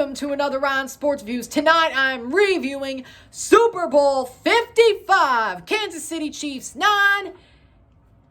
welcome to another Ryan Sports Views. Tonight I'm reviewing Super Bowl 55. Kansas City Chiefs 9,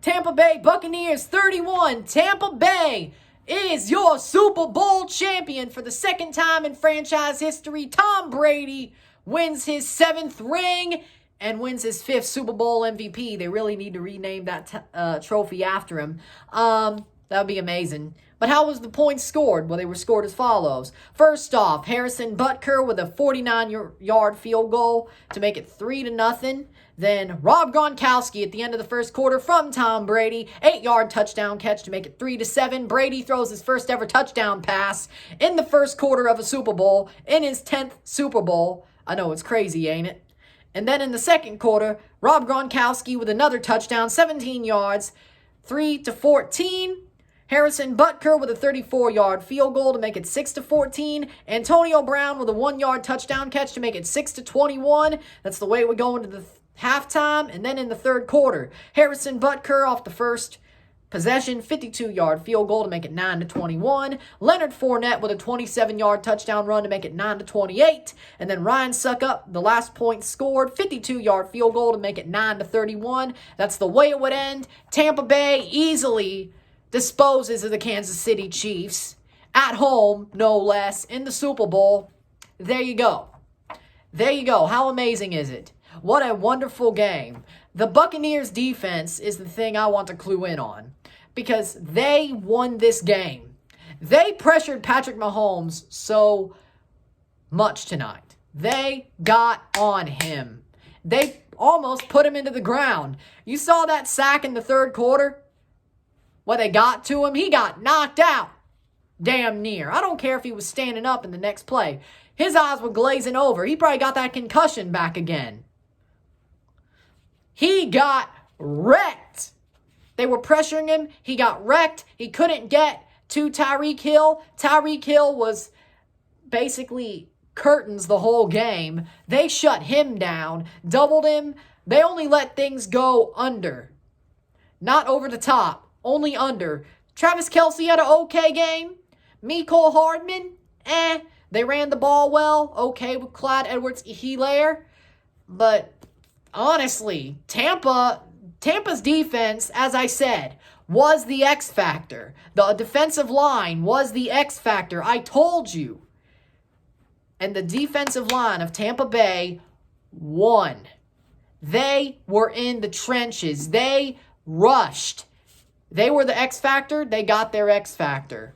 Tampa Bay Buccaneers 31. Tampa Bay is your Super Bowl champion for the second time in franchise history. Tom Brady wins his 7th ring and wins his 5th Super Bowl MVP. They really need to rename that trophy after him. That would be amazing. But how was the points scored? Well, they were scored as follows. First off, Harrison Butker with a 49-yard field goal to make it 3-0. Then Rob Gronkowski at the end of the first quarter from Tom Brady, 8-yard touchdown catch to make it 3-7. Brady throws his first ever touchdown pass in the first quarter of a Super Bowl, in his 10th Super Bowl. I know, it's crazy, ain't it? And then in the second quarter, Rob Gronkowski with another touchdown, 17 yards, 3-14. Harrison Butker with a 34-yard field goal to make it 6-14. Antonio Brown with a 1-yard touchdown catch to make it 6-21. That's the way we go into the halftime. And then in the third quarter, Harrison Butker off the first possession, 52-yard field goal to make it 9-21. Leonard Fournette with a 27-yard touchdown run to make it 9-28. And then Ryan Suckup, the last point scored, 52-yard field goal to make it 9-31. That's the way it would end. Tampa Bay easily disposes of the Kansas City Chiefs at home, no less, in the Super Bowl. There you go. There you go. How amazing is it? What a wonderful game. The Buccaneers defense is the thing I want to clue in on because they won this game. They pressured Patrick Mahomes so much tonight. They got on him. They almost put him into the ground. You saw that sack in the third quarter? When they got to him, he got knocked out. Damn near. I don't care if he was standing up in the next play. His eyes were glazing over. He probably got that concussion back again. He got wrecked. They were pressuring him. He got wrecked. He couldn't get to Tyreek Hill. Tyreek Hill was basically curtains the whole game. They shut him down, doubled him. They only let things go under. Not over the top. Only under. Travis Kelce had an okay game. Mecole Hardman, They ran the ball well. Okay with Clyde Edwards-Helaire. But honestly, Tampa's defense, as I said, was the X factor. The defensive line was the X factor. I told you. And the defensive line of Tampa Bay won. They were in the trenches. They rushed. They were the X factor. They got their X factor.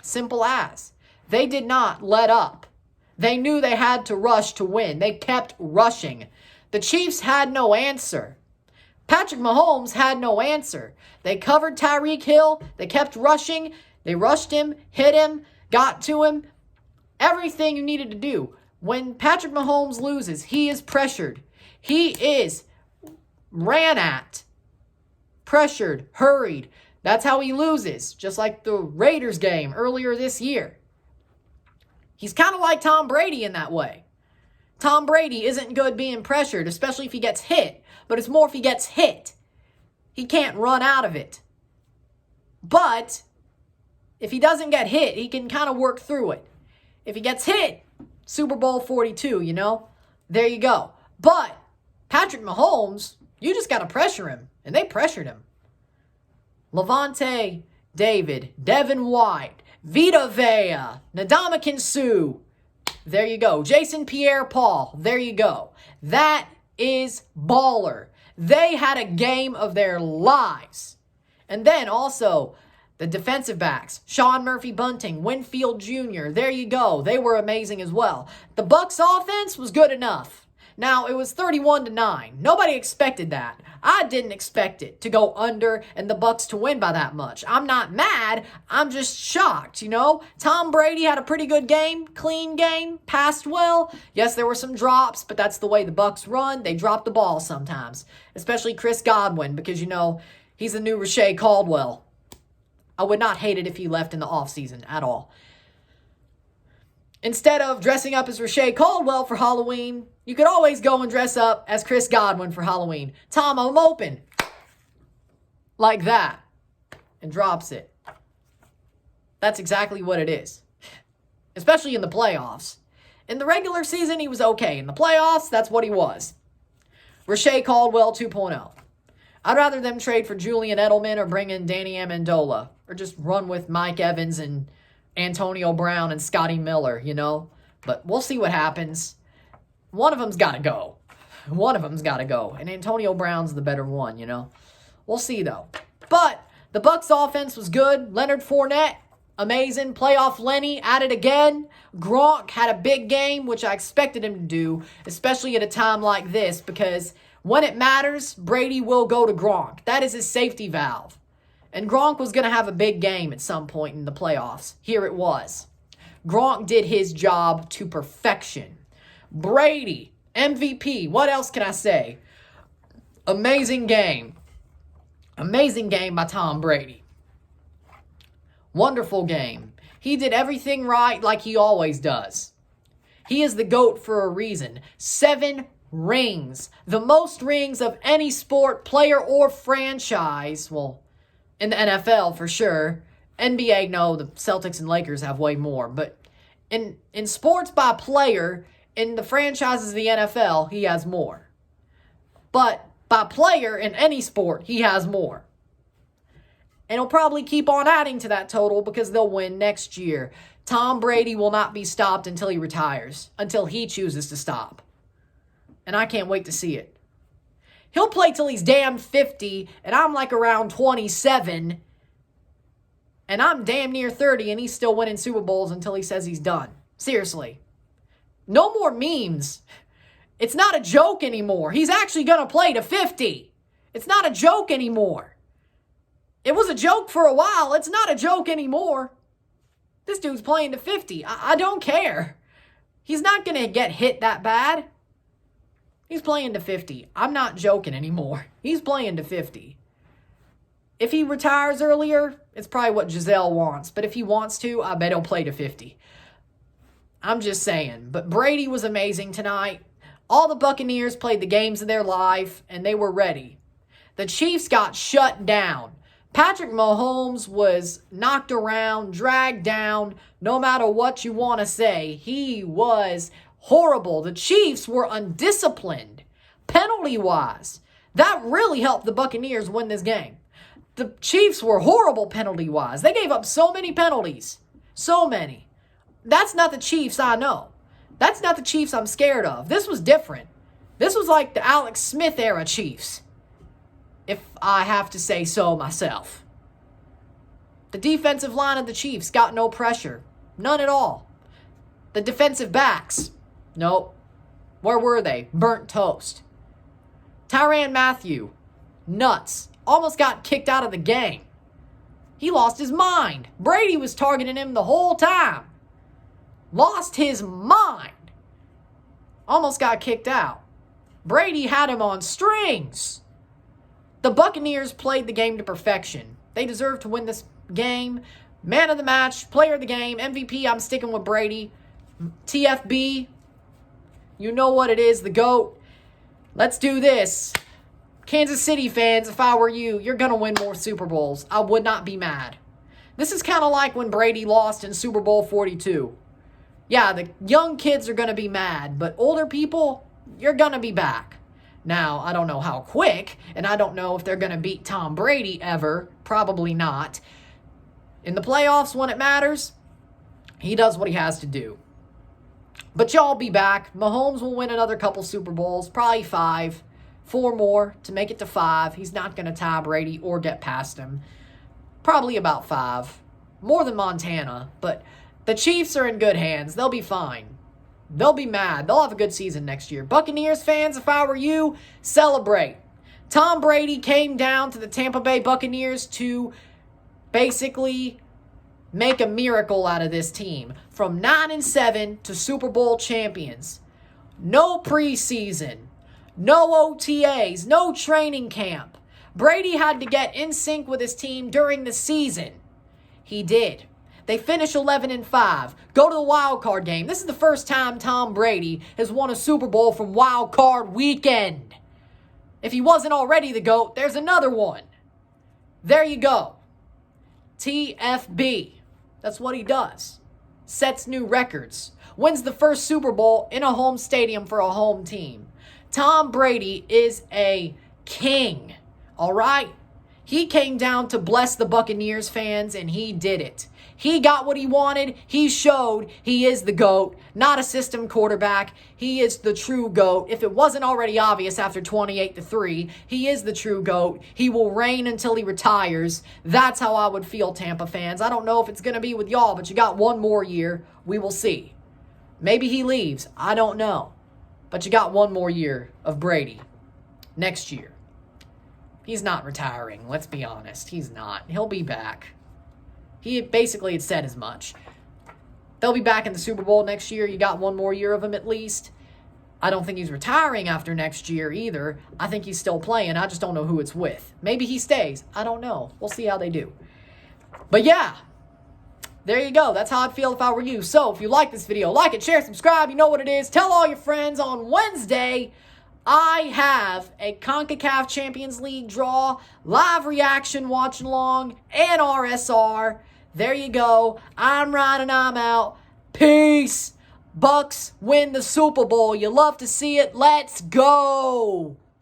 Simple as. They did not let up. They knew they had to rush to win. They kept rushing. The Chiefs had no answer. Patrick Mahomes had no answer. They covered Tyreek Hill. They kept rushing. They rushed him, hit him, got to him. Everything you needed to do. When Patrick Mahomes loses, he is pressured. He is ran at. Pressured, hurried. That's how he loses, just like the Raiders game earlier this year. He's kind of like Tom Brady in that way. Tom Brady isn't good being pressured, especially if he gets hit, but it's more if he gets hit. He can't run out of it. But if he doesn't get hit, he can kind of work through it. If he gets hit, Super Bowl 42, you know? There you go. But Patrick Mahomes, you just got to pressure him. And they pressured him. Levante David, Devin White, Vita Vea, Ndamukong Suh. There you go. Jason Pierre-Paul. There you go. That is baller. They had a game of their lives. And then also the defensive backs, Sean Murphy-Bunting, Winfield Jr. There you go. They were amazing as well. The Bucs offense was good enough. Now, it was 31-9. Nobody expected that. I didn't expect it to go under and the Bucs to win by that much. I'm not mad. I'm just shocked, you know? Tom Brady had a pretty good game, clean game, passed well. Yes, there were some drops, but that's the way the Bucs run. They drop the ball sometimes, especially Chris Godwin because, you know, he's the new Rashay Caldwell. I would not hate it if he left in the offseason at all. Instead of dressing up as Rashay Caldwell for Halloween, you could always go and dress up as Chris Godwin for Halloween. Tom, I'm open. Like that. And drops it. That's exactly what it is. especially in the playoffs. In the regular season, he was okay. In the playoffs, that's what he was. Rashay Caldwell 2.0. I'd rather them trade for Julian Edelman or bring in Danny Amendola or just run with Mike Evans and Antonio Brown and Scotty Miller, you know. But we'll see what happens. One of them's got to go. One of them's got to go. And Antonio Brown's the better one, you know. We'll see, though. But the Bucs offense was good. Leonard Fournette, amazing. Playoff Lenny at it again. Gronk had a big game, which I expected him to do, especially at a time like this, because when it matters, Brady will go to Gronk. That is his safety valve. And Gronk was going to have a big game at some point in the playoffs. Here it was. Gronk did his job to perfection. Brady, MVP. What else can I say? Amazing game. Amazing game by Tom Brady. Wonderful game. He did everything right like he always does. He is the GOAT for a reason. 7 rings. The most rings of any sport, player, or franchise. Well, in the NFL for sure. NBA, no, the Celtics and Lakers have way more. But in sports by player, in the franchises of the NFL, he has more. But by player in any sport, he has more. And he'll probably keep on adding to that total because they'll win next year. Tom Brady will not be stopped until he retires, until he chooses to stop. And I can't wait to see it. He'll play till he's damn 50, and I'm like around 27, and I'm damn near 30, and he's still winning Super Bowls until he says he's done. Seriously. No more memes. It's not a joke anymore. He's actually going to play to 50. It's not a joke anymore. It was a joke for a while. It's not a joke anymore. This dude's playing to 50. I don't care. He's not going to get hit that bad. He's playing to 50. I'm not joking anymore. He's playing to 50. If he retires earlier, it's probably what Giselle wants. But if he wants to, I bet he'll play to 50. I'm just saying. But Brady was amazing tonight. All the Buccaneers played the games of their life, and they were ready. The Chiefs got shut down. Patrick Mahomes was knocked around, dragged down, no matter what you want to say. He was horrible. The Chiefs were undisciplined, penalty-wise. That really helped the Buccaneers win this game. The Chiefs were horrible penalty-wise. They gave up so many penalties. So many. That's not the Chiefs I know. That's not the Chiefs I'm scared of. This was different. This was like the Alex Smith era Chiefs, if I have to say so myself. The defensive line of the Chiefs got no pressure. None at all. The defensive backs, nope. Where were they? Burnt toast. Tyrann Mathieu, nuts. Almost got kicked out of the game. He lost his mind. Brady was targeting him the whole time. Lost his mind. Almost got kicked out. Brady had him on strings. The Buccaneers played the game to perfection. They deserve to win this game. Man of the match, player of the game, MVP, I'm sticking with Brady. TFB, you know what it is, the GOAT. Let's do this. Kansas City fans, if I were you, you're going to win more Super Bowls. I would not be mad. This is kind of like when Brady lost in Super Bowl 42. Yeah, the young kids are going to be mad, but older people, you're going to be back. Now, I don't know how quick, and I don't know if they're going to beat Tom Brady ever. Probably not. In the playoffs, when it matters, he does what he has to do. But y'all be back. Mahomes will win another couple Super Bowls, probably 5. 4 more to make it to 5. He's not going to tie Brady or get past him. Probably about 5. More than Montana, but the Chiefs are in good hands. They'll be fine. They'll be mad. They'll have a good season next year. Buccaneers fans, if I were you, celebrate. Tom Brady came down to the Tampa Bay Buccaneers to basically make a miracle out of this team. From 9-7 to Super Bowl champions. No preseason. No OTAs. No training camp. Brady had to get in sync with his team during the season. He did. They finish 11-5. Go to the wild card game. This is the first time Tom Brady has won a Super Bowl from wild card weekend. If he wasn't already the GOAT, there's another one. There you go. TFB. That's what he does. sets new records, wins the first Super Bowl in a home stadium for a home team. Tom Brady is a king, all right? He came down to bless the Buccaneers fans, and he did it. He got what he wanted. He showed he is the GOAT, not a system quarterback. He is the true GOAT. If it wasn't already obvious after 28-3, he is the true GOAT. He will reign until he retires. That's how I would feel, Tampa fans. I don't know if it's going to be with y'all, but you got one more year. We will see. Maybe he leaves. I don't know. But you got one more year of Brady next year. He's not retiring. Let's be honest. He's not. He'll be back. He basically had said as much. They'll be back in the Super Bowl next year. You got one more year of him at least. I don't think he's retiring after next year either. I think he's still playing. I just don't know who it's with. Maybe he stays. I don't know. We'll see how they do. But yeah, there you go. That's how I'd feel if I were you. So if you like this video, like it, share, subscribe. You know what it is. Tell all your friends. On Wednesday, I have a CONCACAF Champions League draw, live reaction, watching along, and RSR. There you go. I'm Ryan and I'm out. Peace. Bucks win the Super Bowl. You love to see it. Let's go.